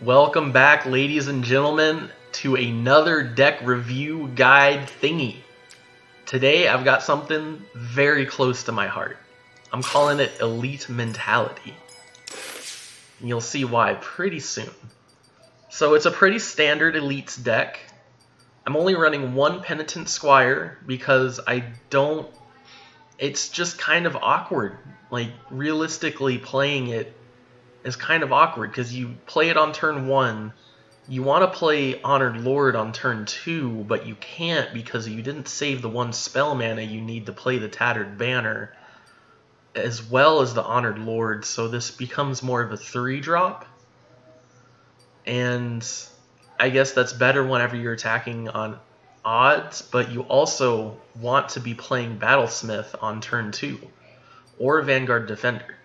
Welcome back, ladies and gentlemen, to another deck review guide thingy. Today I've got something very close to my heart. I'm calling it Elite Mentality. And you'll see why pretty soon. So it's a pretty standard Elites deck. I'm only running one Penitent Squire because it's just kind of awkward. Like, realistically playing it is kind of awkward because you play it on turn 1. You want to play Honored Lord on turn 2, but you can't because you didn't save the one spell mana you need to play the Tattered Banner, as well as the Honored Lord, so this becomes more of a 3-drop. And I guess that's better whenever you're attacking on odds, but you also want to be playing Battlesmith on turn 2, or Vanguard Defender.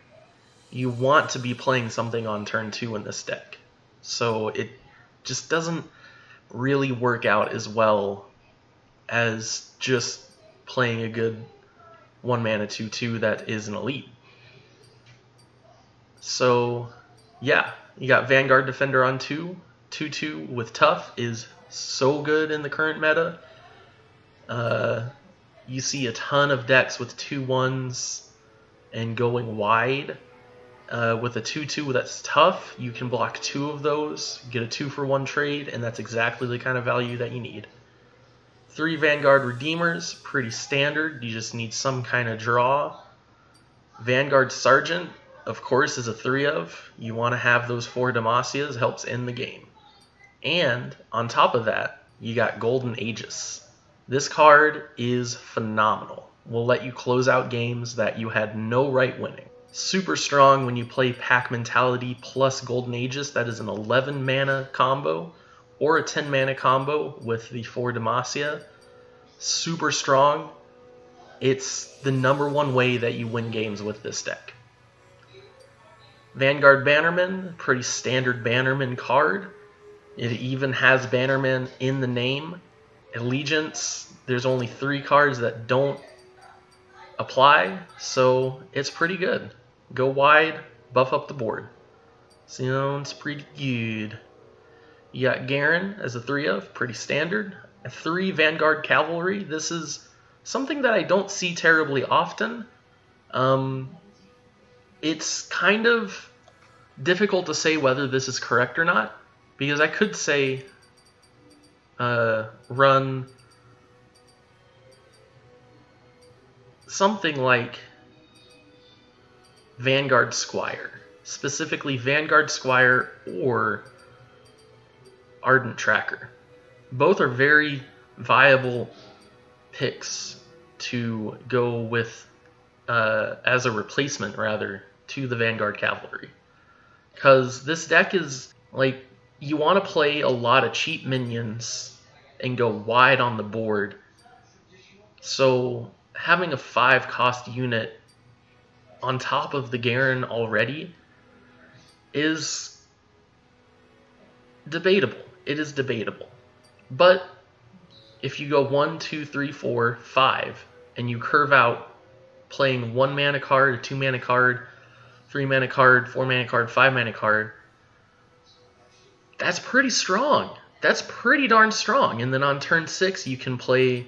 You want to be playing something on turn 2 in this deck. So it just doesn't really work out as well as just playing a good 1-mana 2/2 that is an elite. So yeah, you got Vanguard Defender on 2/2 with Tough is so good in the current meta. You see a ton of decks with 2/1s and going wide. With a 2/2 that's Tough, you can block 2 of those, get a 2-for-1 trade, and that's exactly the kind of value that you need. 3 Vanguard Redeemers, pretty standard, you just need some kind of draw. Vanguard Sergeant, of course, is a 3-of. You want to have those 4 Demacias, helps end the game. And on top of that, you got Golden Aegis. This card is phenomenal. Will let you close out games that you had no right winning. Super strong when you play Pack Mentality plus Golden Aegis. That is an 11 mana combo or a 10 mana combo with the 4 Demacia. Super strong. It's the #1 way that you win games with this deck. Vanguard Bannerman, pretty standard Bannerman card. It even has Bannerman in the name. Allegiance, there's only 3 cards that don't apply, so it's pretty good. Go wide, buff up the board. Sounds pretty good. You got Garen as a 3-of, pretty standard. A 3 Vanguard Cavalry. This is something that I don't see terribly often. It's kind of difficult to say whether this is correct or not, because I could say run something like Vanguard Squire, specifically Vanguard Squire or Ardent Tracker. Both are very viable picks to go with as a replacement, rather, to the Vanguard Cavalry. Because this deck is, like, you want to play a lot of cheap minions and go wide on the board. So having a 5-cost unit on top of the Garen already is debatable. It is debatable. But if you go 1, 2, 3, 4, 5, and you curve out playing 1 mana card, a 2 mana card, 3 mana card, 4 mana card, 5 mana card, that's pretty strong. That's pretty darn strong. And then on turn 6, you can play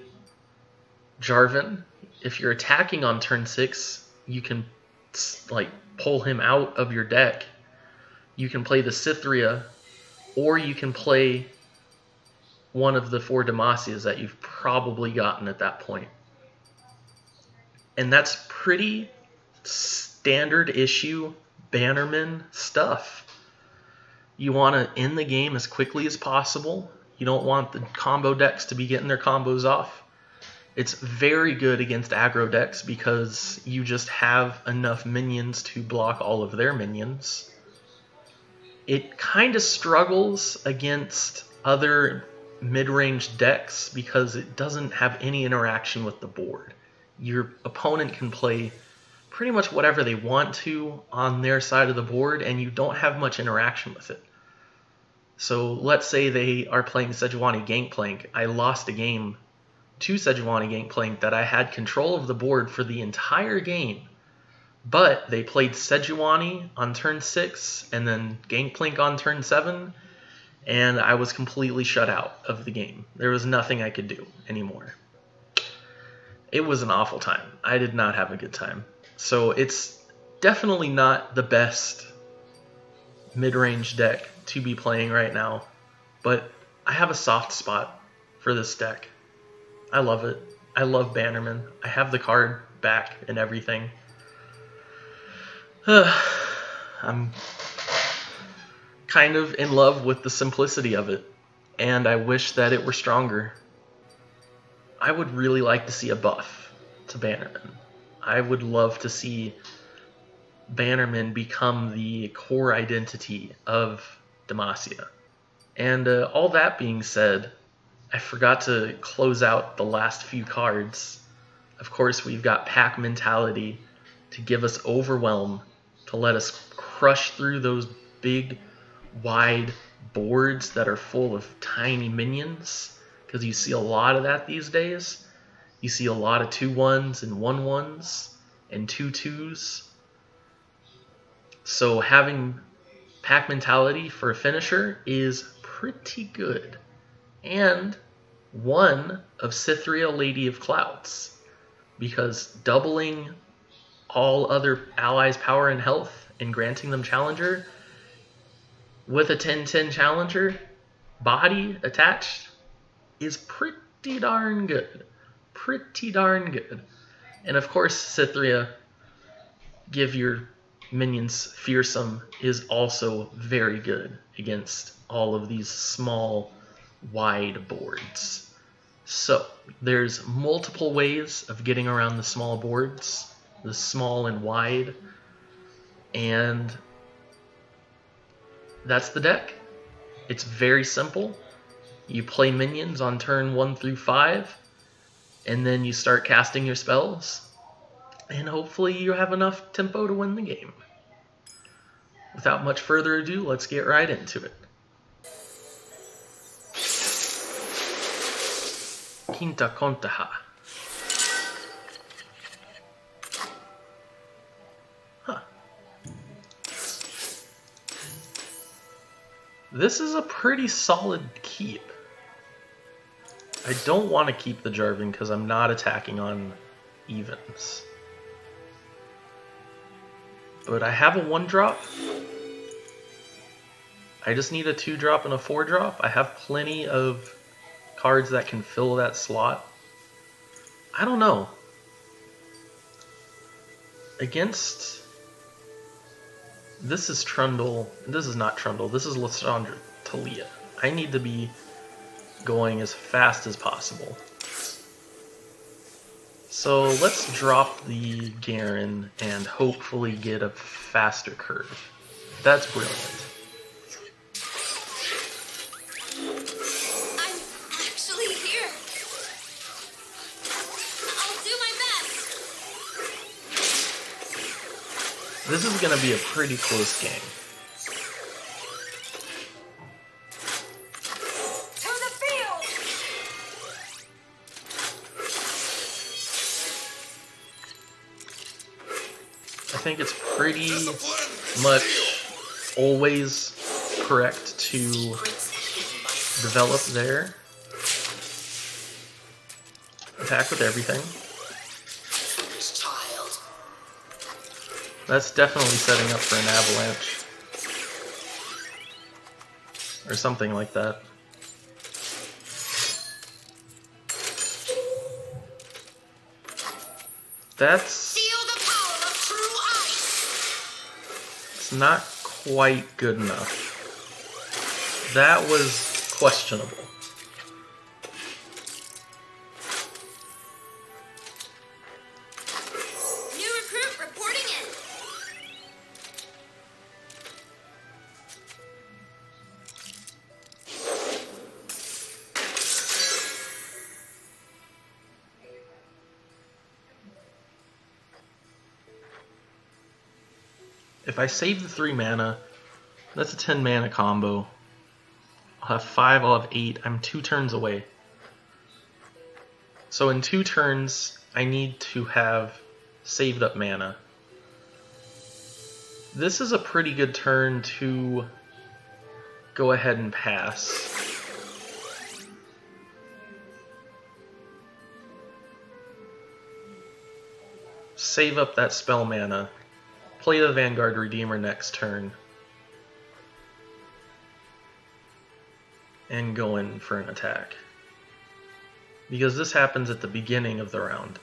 Jarvan. If you're attacking on turn 6, you can pull him out of your deck. You can play the Cythria, or you can play one of the 4 Demacias that you've probably gotten at that point. And that's pretty standard issue Bannerman stuff. You want to end the game as quickly as possible. You don't want the combo decks to be getting their combos off. It's very good against aggro decks because you just have enough minions to block all of their minions. It kind of struggles against other mid-range decks because it doesn't have any interaction with the board. Your opponent can play pretty much whatever they want to on their side of the board, and you don't have much interaction with it. So let's say they are playing Sejuani Gangplank. I lost a game to Sejuani Gangplank that I had control of the board for the entire game, But they played Sejuani on turn 6 and then Gangplank on turn 7, and I was completely shut out of the game. There was nothing I could do anymore. It was an awful time. I did not have a good time. So it's definitely not the best mid-range deck to be playing right now, but I have a soft spot for this deck. I love it. I love Bannerman. I have the card back and everything. I'm kind of in love with the simplicity of it, and I wish that it were stronger. I would really like to see a buff to Bannerman. I would love to see Bannerman become the core identity of Demacia. And all that being said, I forgot to close out the last few cards. Of course, we've got Pack Mentality to give us Overwhelm, to let us crush through those big, wide boards that are full of tiny minions, because you see a lot of that these days. You see a lot of 2-1s and 1-1s and 2-2s. So having Pack Mentality for a finisher is pretty good. And one of Cytherea, Lady of Clouds, because doubling all other allies' power and health and granting them Challenger with a 10-10 Challenger body attached is pretty darn good. Pretty darn good. And of course, Cytherea, give your minions fearsome, is also very good against all of these small, wide boards. So there's multiple ways of getting around the small boards, the small and wide, and that's the deck. It's very simple. You play minions on turn 1 through 5, and then you start casting your spells, and hopefully you have enough tempo to win the game. Without much further ado, let's get right into it. Quinta Contaha. Huh. This is a pretty solid keep. I don't want to keep the Jarvan because I'm not attacking on evens. But I have a 1-drop. I just need a 2-drop and a 4-drop. I have plenty of cards that can fill that slot. I don't know. Against... This is Trundle. This is not Trundle. This is Lysandra Talia. I need to be going as fast as possible. So let's drop the Garen and hopefully get a faster curve. That's brilliant. I'm actually here. I'll do my best. This is going to be a pretty close game. I think it's pretty much always correct to develop there. Attack with everything. That's definitely setting up for an avalanche. Or something like that. That's... It's not quite good enough. That was questionable. New recruit reporting in. If I save the 3 mana, that's a 10 mana combo. I'll have 5, I'll have 8. I'm 2 turns away. So in 2 turns, I need to have saved up mana. This is a pretty good turn to go ahead and pass. Save up that spell mana. Play the Vanguard Redeemer next turn. And go in for an attack. Because this happens at the beginning of the round.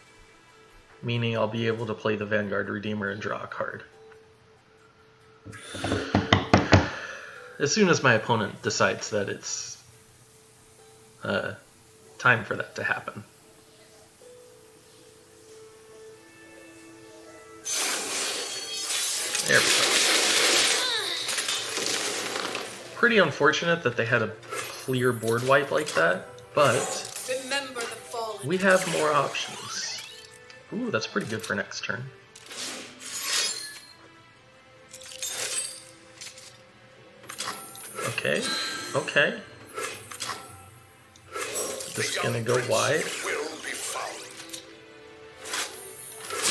Meaning I'll be able to play the Vanguard Redeemer and draw a card. As soon as my opponent decides that it's time for that to happen. There we go. Pretty unfortunate that they had a clear board wipe like that, but we have more options. Ooh, that's pretty good for next turn. Okay, okay. Just gonna go wide.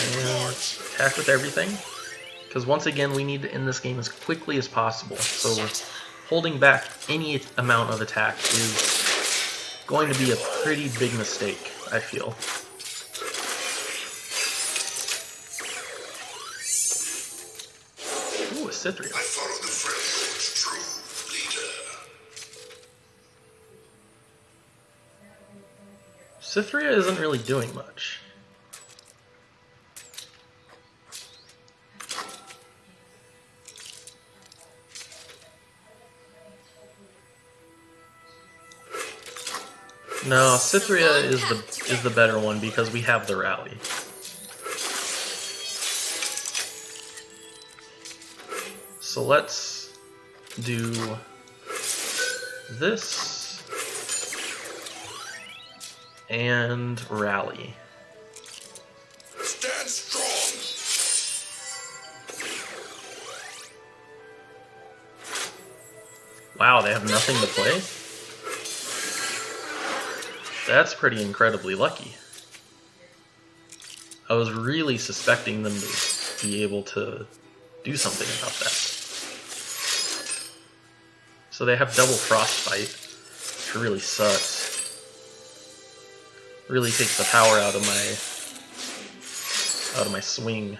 And attack with everything. Because once again, we need to end this game as quickly as possible. So holding back any amount of attack is going to be a pretty big mistake, I feel. Ooh, a Cythria. I follow the Freljord's true leader. Cythria isn't really doing much. No, Cythria is the better one because we have the rally. So let's do this and rally. Stand strong. Wow, they have nothing to play? That's pretty incredibly lucky. I was really suspecting them to be able to do something about that. So they have double Frostbite, which really sucks. Really takes the power out of my swing.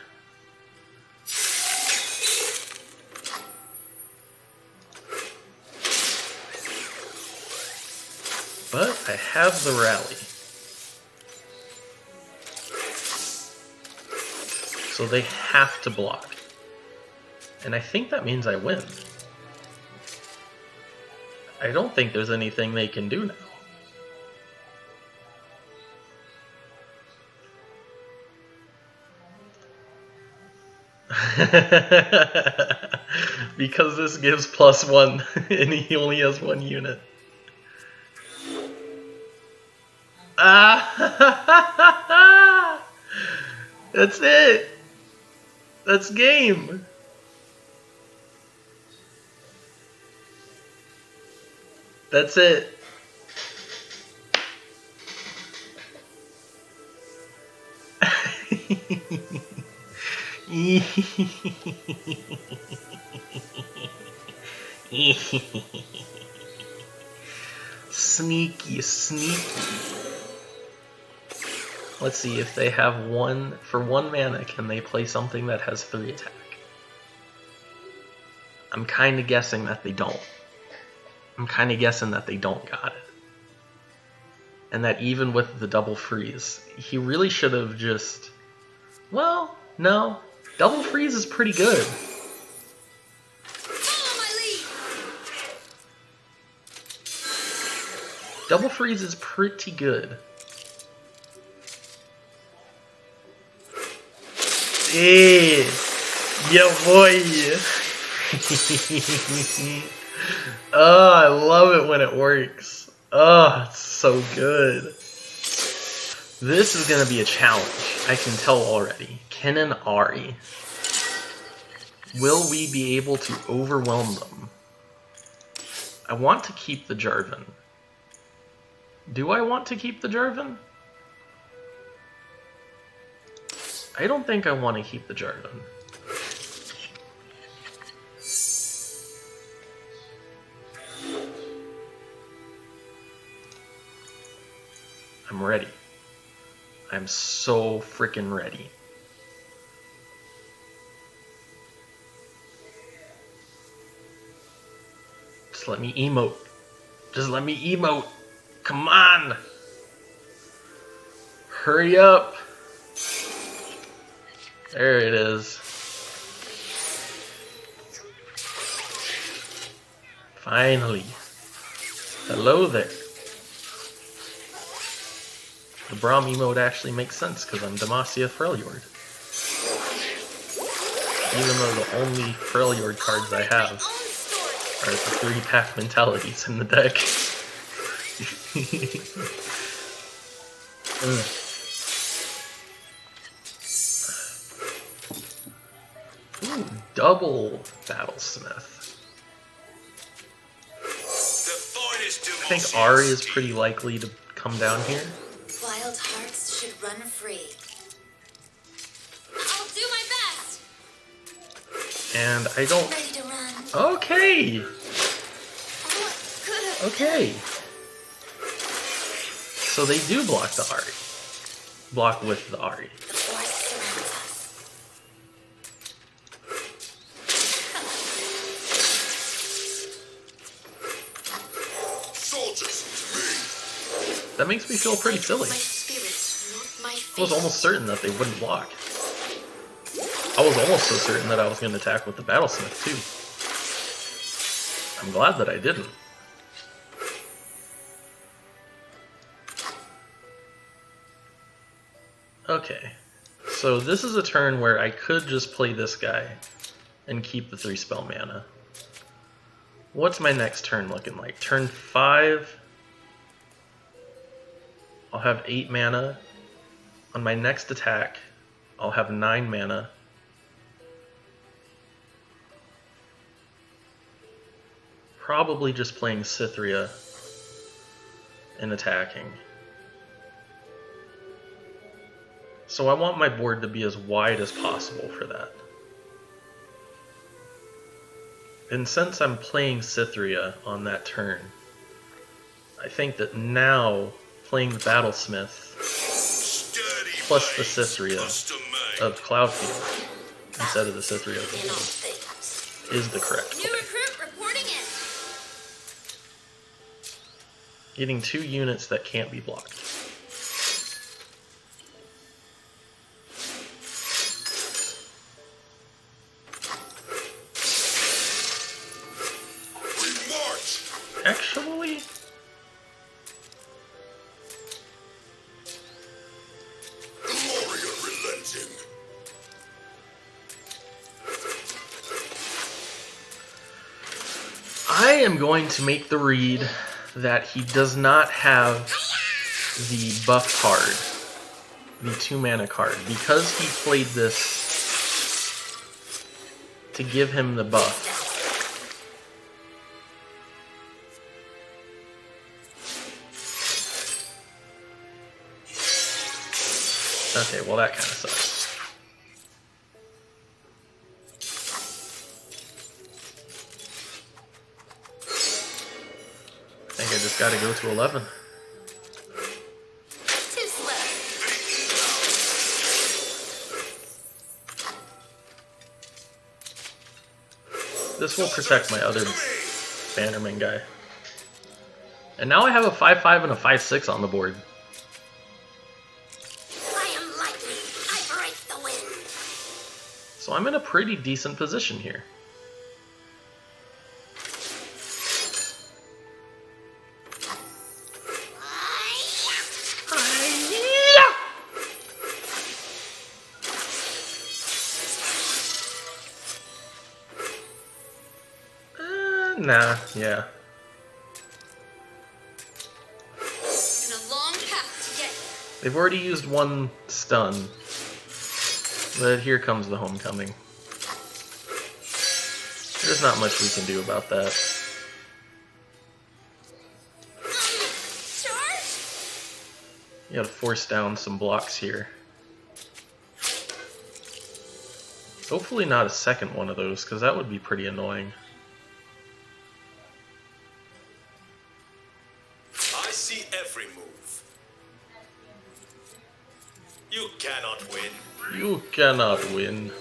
But I have the rally. So they have to block. And I think that means I win. I don't think there's anything they can do now. Because this gives +1 and he only has 1 unit. Ah! That's it. That's game. That's it. Sneaky, sneaky. Let's see if they have one. For 1 mana, can they play something that has 3 attack? I'm kind of guessing that they don't. I'm kind of guessing that they don't got it. And that even with the double freeze, he really should have just... Well, no. Double freeze is pretty good. Follow my lead. Double freeze is pretty good. Hey, yeah, boy. Oh, I love it when it works. Oh, it's so good. This is going to be a challenge. I can tell already. Ken and Ari. Will we be able to overwhelm them? I want to keep the Jarvan. Do I want to keep the Jarvan? I don't think I want to keep the Jarvan. I'm ready. I'm so freaking ready. Just let me emote. Just let me emote. Come on. Hurry up. There it is. Finally. Hello there. The Braum emote actually makes sense because I'm Demacia Freljord. Even though the only Freljord cards I have are the 3-pack mentalities in the deck. Ooh, double Battlesmith. I think Ari is pretty likely to come down here. Wild hearts should run free. I'll do my best. And I don't... Ready to run. Okay! What could have Okay. So they do block the Ari. Block with the Ari. The forest surrounds us. Soldiers, to me. That makes me feel pretty silly. My spirit, not my I was almost certain that they wouldn't block. I was almost so certain that I was going to attack with the Battlesmith too. I'm glad that I didn't. Okay, so this is a turn where I could just play this guy and keep the 3-spell mana. What's my next turn looking like? Turn 5, I'll have 8 mana. On my next attack, I'll have 9 mana. Probably just playing Cythria and attacking. So I want my board to be as wide as possible for that. And since I'm playing Cythria on that turn, I think that now playing the Battlesmith plus the Cythria of Cloudfield instead of the Cythria of the Wolves is the correct New play. recruit reporting in. Getting 2 units that can't be blocked. We march. Actually, Gloria relenting. I am going to make the read that he does not have the buff card, the 2-mana card, because he played this to give him the buff. Okay, well that kind of sucks. I think I just gotta go to 11. Too slow. This will protect my other Bannerman guy. And now I have a 5/5 and a 5/6 on the board. I am lightning. I break the wind. So I'm in a pretty decent position here. Nah, yeah. And a long path to get here. They've already used 1 stun. But here comes the homecoming. There's not much we can do about that. Charge? You gotta force down some blocks here. Hopefully not a second one of those, because that would be pretty annoying. I see every move. cannot win.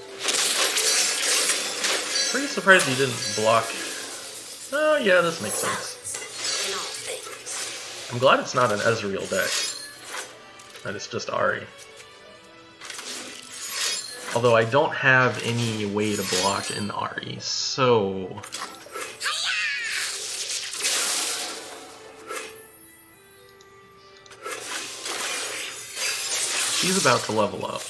Pretty surprised he didn't block. Oh yeah, this makes sense. In all things. I'm glad it's not an Ezreal deck. That it's just Ahri. Although I don't have any way to block in Ahri, so... She's about to level up.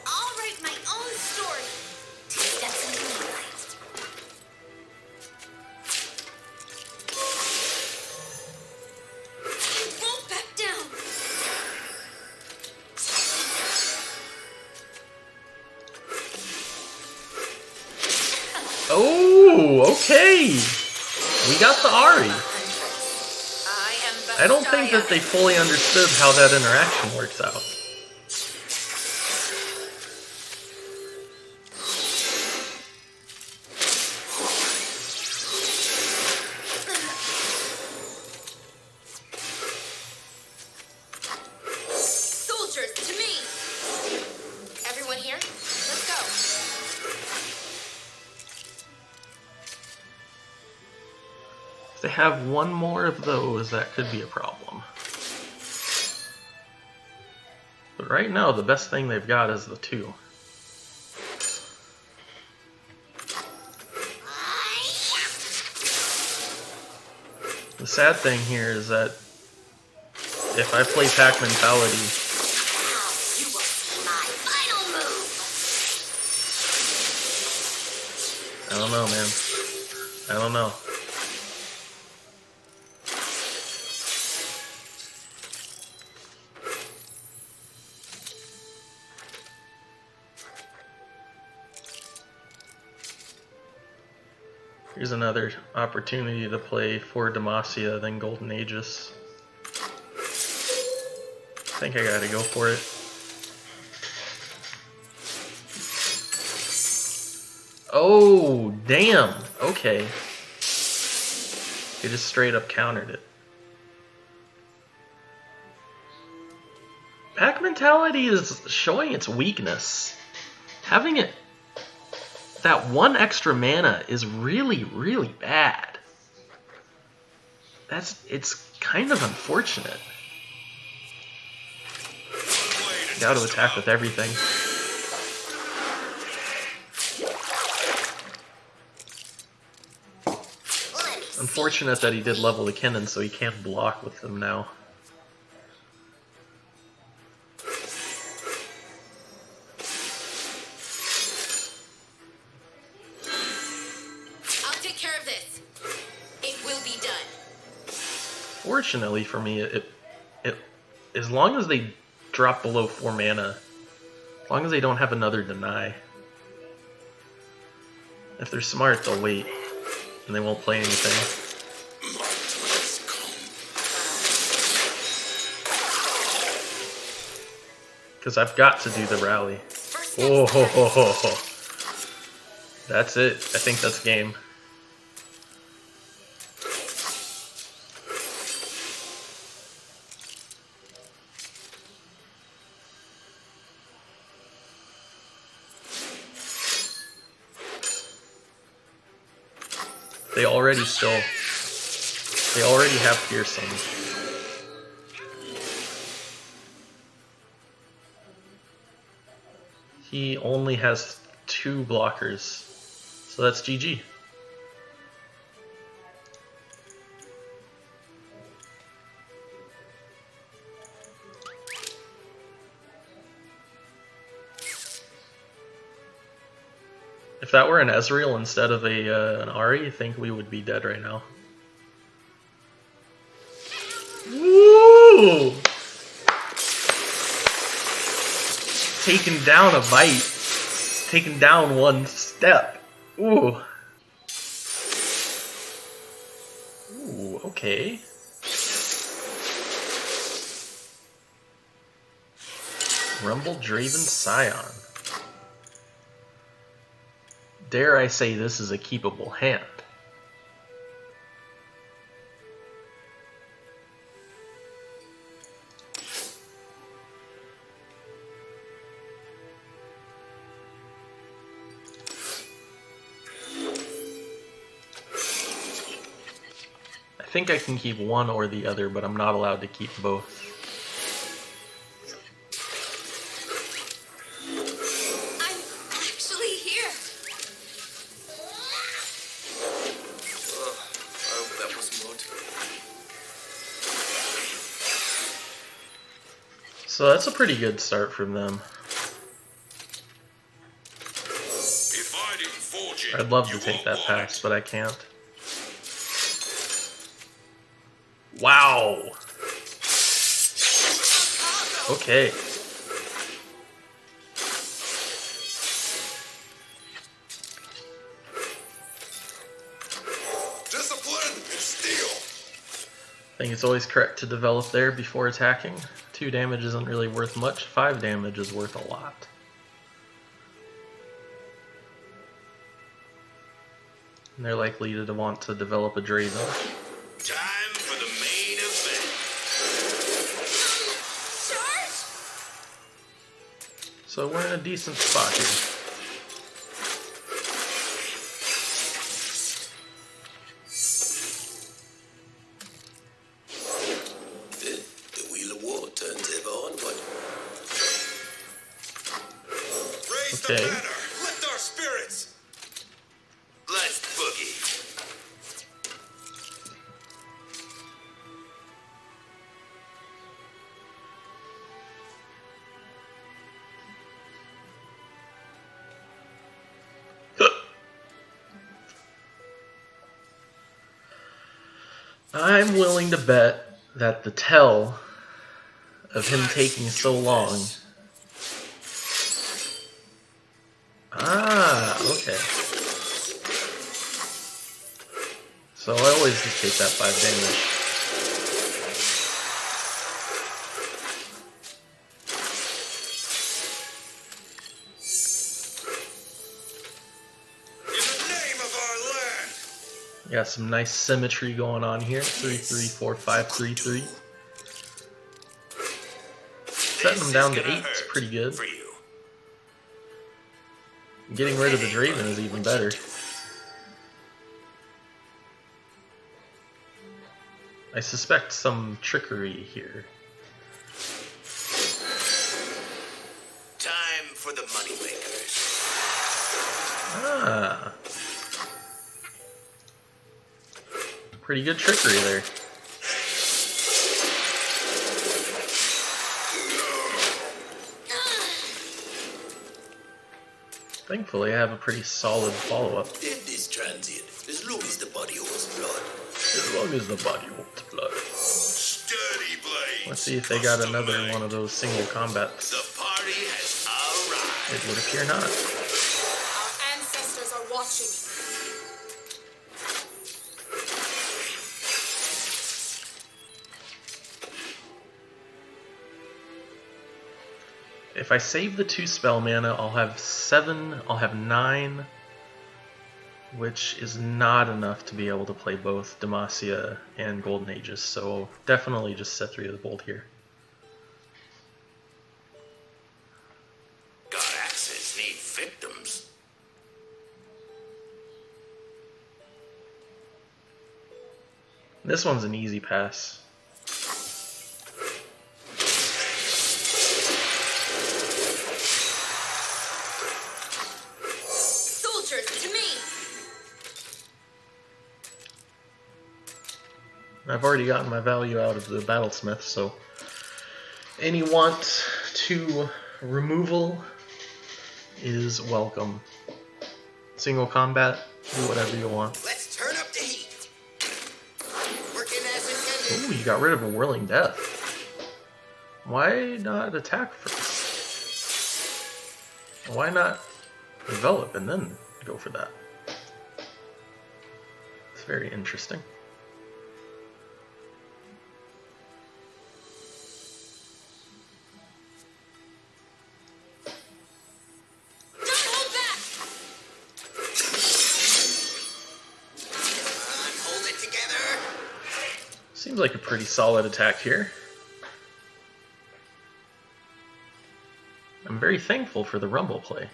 I'll write my own story. 2 steps in the moonlight. Won't back down. Oh, okay! We got the Ahri. I I don't think that they fully understood how that interaction works out. Soldiers, to me! Everyone here? Let's go. If they have one more of those, that could be a problem. But right now, the best thing they've got is the 2. The sad thing here is that if I play Pack Mentality, You will see my final move. I don't know, man. I don't know. Here's another opportunity to play for Demacia, then Golden Aegis. I think I gotta go for it. Oh, damn. Okay. He just straight up countered it. Pack Mentality is showing its weakness. Having it, that 1 extra mana is really, really bad. It's kind of unfortunate. Got to attack with everything. Unfortunate that he did level the cannon, so he can't block with them now. I'll take care of this. It will be done. Fortunately for me, it as long as they drop below 4 mana, as long as they don't have another deny, if they're smart, they'll wait and they won't play anything. Because I've got to do the rally. Oh, ho, ho, ho, ho. That's it. I think that's game. They already have Fearsome. He only has 2 blockers, so that's GG. If that were an Ezreal instead of an Ahri, I think we would be dead right now. Woo! Taken down a bite. Taken down 1 step. Ooh. Ooh, okay. Rumble Draven Scion. Dare I say this is a keepable hand? I think I can keep one or the other, but I'm not allowed to keep both. I'm actually here. I hope that was not. So that's a pretty good start from them. If I didn't forge it, I'd love to you take won't that want pass, it. but I can't. Wow! Okay. Discipline and steel. I think it's always correct to develop there before attacking. 2 damage isn't really worth much. 5 damage is worth a lot. And they're likely to want to develop a Draven. Time for the main event. Charge! So we're in a decent spot here. The wheel of war turns ever onward. Raise Okay. the banner. Lift our spirits. Let's boogie. I'm willing to bet that the tell of him taking so long. Ah, okay. So I always just take that 5 damage. In the name of our land. Got some nice symmetry going on here. 3-3, 4-5, 3-3. Setting them down to 8 is pretty good. For you. Getting rid of the Draven is even better. I suspect some trickery here. Time for the moneymakers. Ah. Pretty good trickery there. Thankfully, I have a pretty solid follow-up. Death is transient, as long as the body holds blood. As long as the body holds blood. Sturdy blades. Let's see if they got custom another made. one of those single combats. The party has arrived. It would appear not. Our ancestors are watching. If I save the 2 spell mana, I'll have 7, I'll have 9, which is not enough to be able to play both Demacia and Golden Aegis, so definitely just set 3 of the Bolt here. God axes need victims. This one's an easy pass. Soldiers, to me! I've already gotten my value out of the Battlesmith, so any want to removal is welcome. Single combat, do whatever you want. Let's turn up the heat. Working as intended. Ooh, you got rid of a Whirling Death. Why not attack first? Why not develop and then go for that? It's very interesting. Seems like a pretty solid attack here. I'm very thankful for the Rumble play.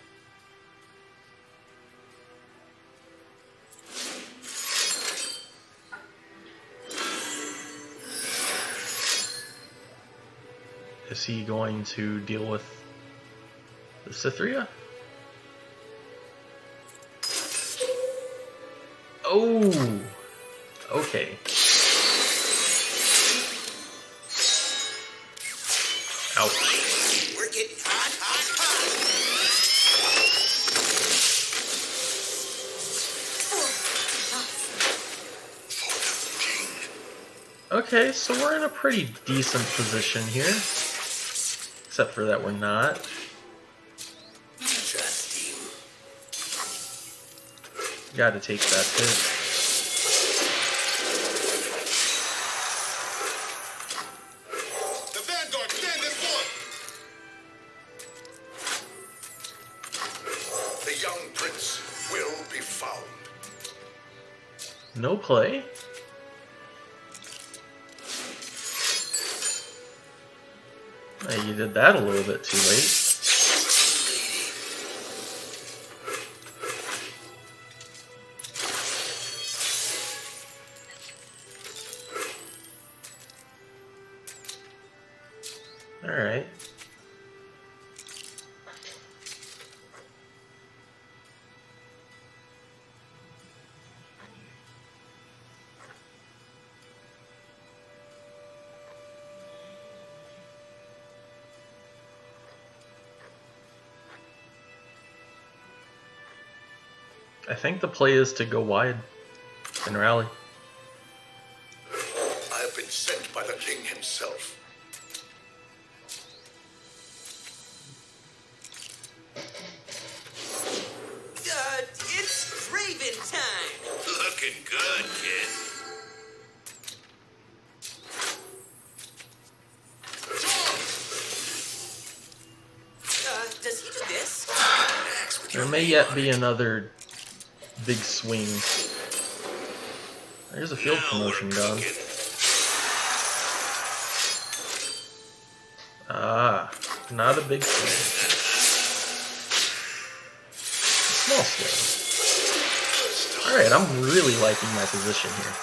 Is he going to deal with the Cythria? Oh! Okay. Ouch. We're getting hot, hot, hot. Okay, so we're in a pretty decent position here. Except for that we're not. Trust him. Gotta take that hit. The Vanguard, stand as one. The young prince will be found. No play. You did that a little bit too late. Alright. I think the play is to go wide and rally. I have been sent by the king himself. It's Raven time. Looking good, kid. Does he do this? Relax with There your may name yet on be it. another big swing. There's a field Now promotion we're gone. cooking. Ah, not a big swing. A small swing. Alright, I'm really liking my position here.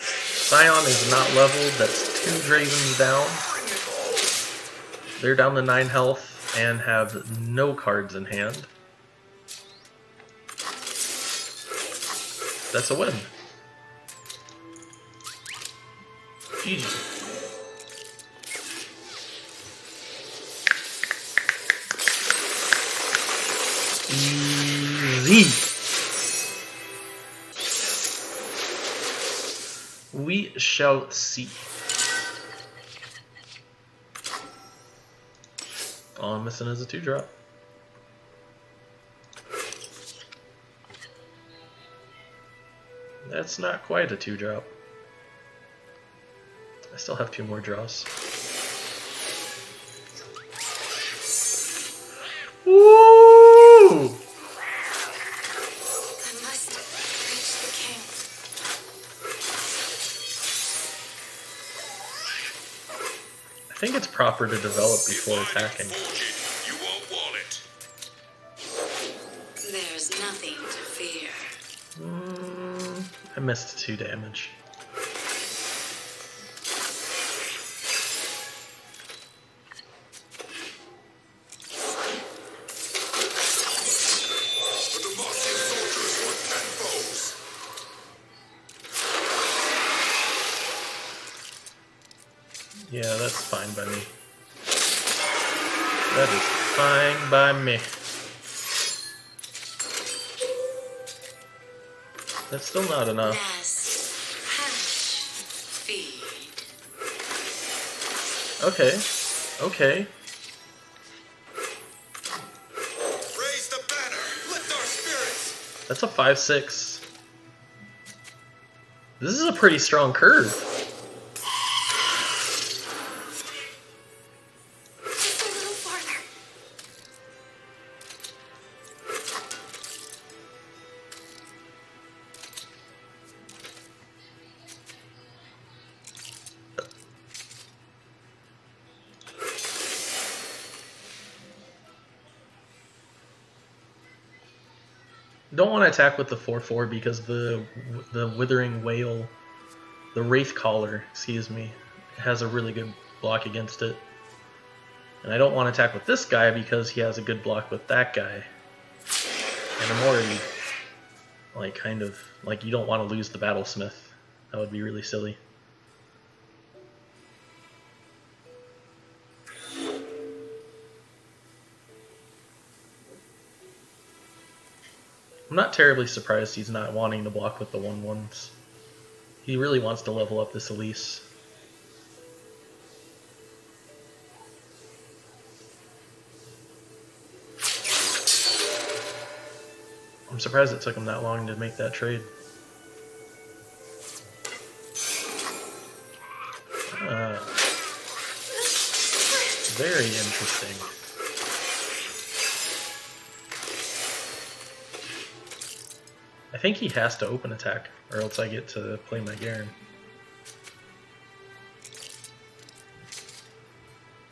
Scion is not leveled, that's 2 Dravens down. Bring it all. They're down to 9 health and have no cards in hand. That's a win. GG. Easy. We shall see. All I'm missing is a 2-drop. That's not quite a 2-drop. I still have 2 more draws. Woo! I must reach the king. I think it's proper to develop before attacking. You won't want it. There's nothing to fear. I missed 2 damage. The Demacian soldiers were 10 foes. Yeah, that's fine by me. That is fine by me. That's still not enough. Nest, hatch, feed. Okay. Okay. Raise the banner. Lift our spirits. That's a 5-6. This is a pretty strong curve. Just a little farther. Don't want to attack with the 4/4 because the Withering Whale, the Wraith Caller, excuse me, has a really good block against it. And I don't want to attack with this guy because he has a good block with that guy. And I'm already, like, kind of, like, you don't want to lose the Battlesmith. That would be really silly. I'm not terribly surprised he's not wanting to block with the 1/1s. He really wants to level up this Elise. I'm surprised it took him that long to make that trade. Very interesting. I think he has to open attack, or else I get to play my Garen.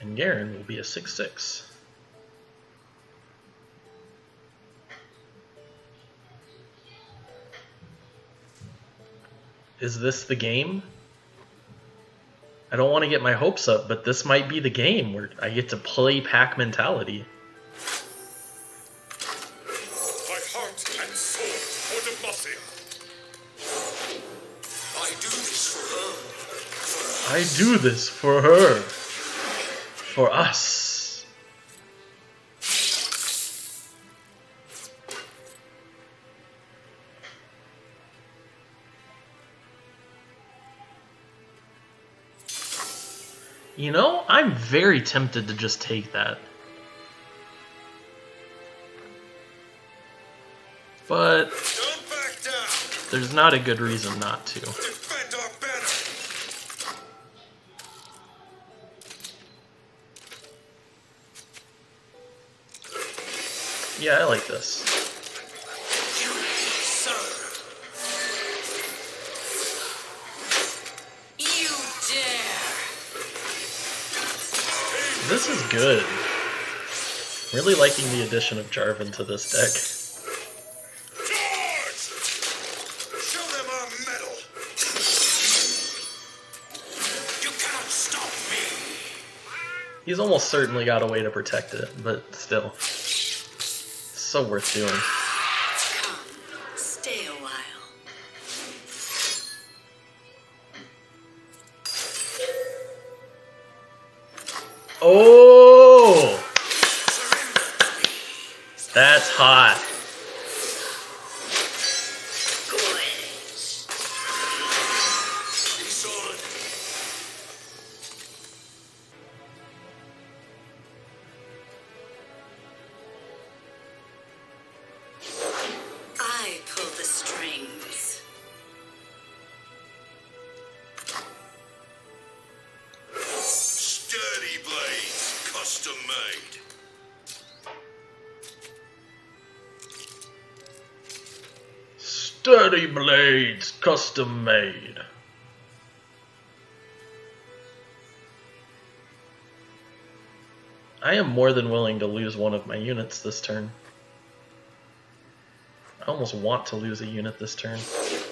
And Garen will be a 6/6. Is this the game? I don't want to get my hopes up, but this might be the game where I get to play pack mentality. My heart and soul for Demacia. I do this for her. I do this for her. For us. You know, I'm very tempted to just take that. But Don't back down. there's not a good reason not to. Defend our banner. Yeah, I like this. You serve. You dare. This is good. Really liking the addition of Jarvan to this deck. Charge! Show them our mettle. You cannot stop me. He's almost certainly got a way to protect it, but still. So worth doing. Come, stay a while. Oh! That's hot. He's on. I pull the strings. Sturdy blades, custom made. Sturdy blades, custom made. I am more than willing to lose one of my units this turn. I almost want to lose a unit this turn. Welcome.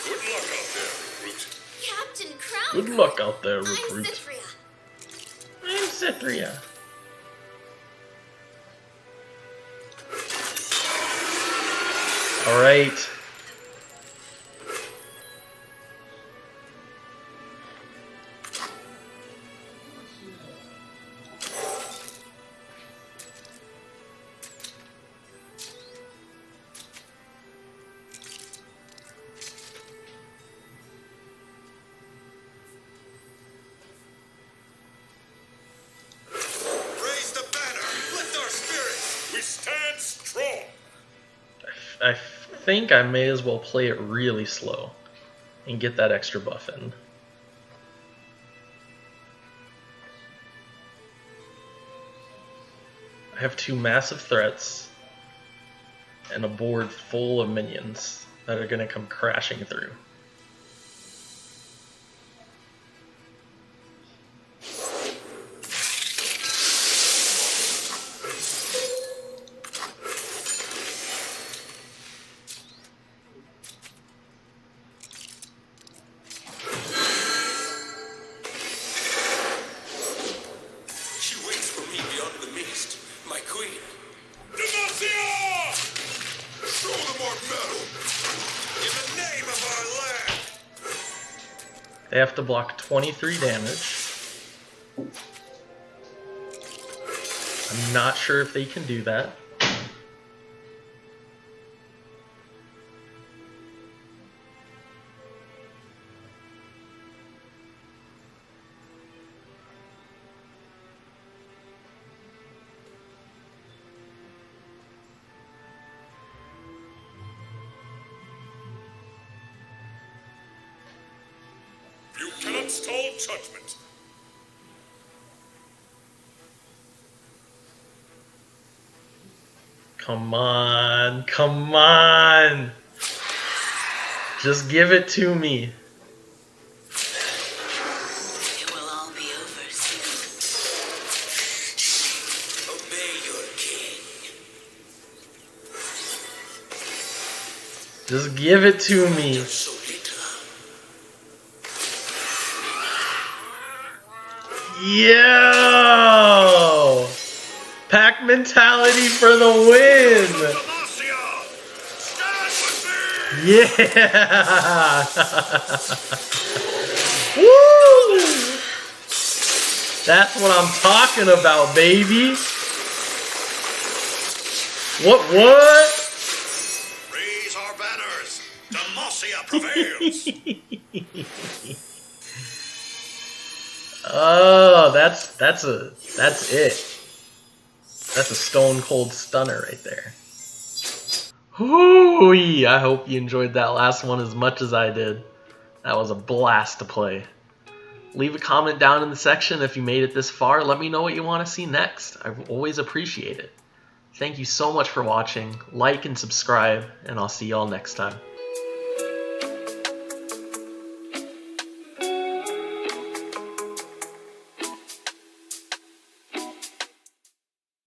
Good luck out there, recruit. Captain Crown. Good luck out there, I'm recruit. Cythria. I'm Cythria. Alright. Raise the banner. Lift our spirits. We stand strong. I think I may as well play it really slow and get that extra buff in. I have two massive threats and a board full of minions that are going to come crashing through. They have to block 23 damage. I'm not sure if they can do that. You cannot stall judgment. Come on, come on. Just give it to me. It will all be over soon. Obey your king. Just give it to me. So little. Yo! Pack mentality for the win! Demacia! Stand with me! Yeah! Woo! That's what I'm talking about, baby! What? Raise our banners. Demacia prevails. Oh, that's it. That's a stone cold stunner right there. Hoo-wee! I hope you enjoyed that last one as much as I did. That was a blast to play. Leave a comment down in the section if you made it this far. Let me know what you want to see next. I always appreciate it. Thank you so much for watching. Like and subscribe, and I'll see y'all next time.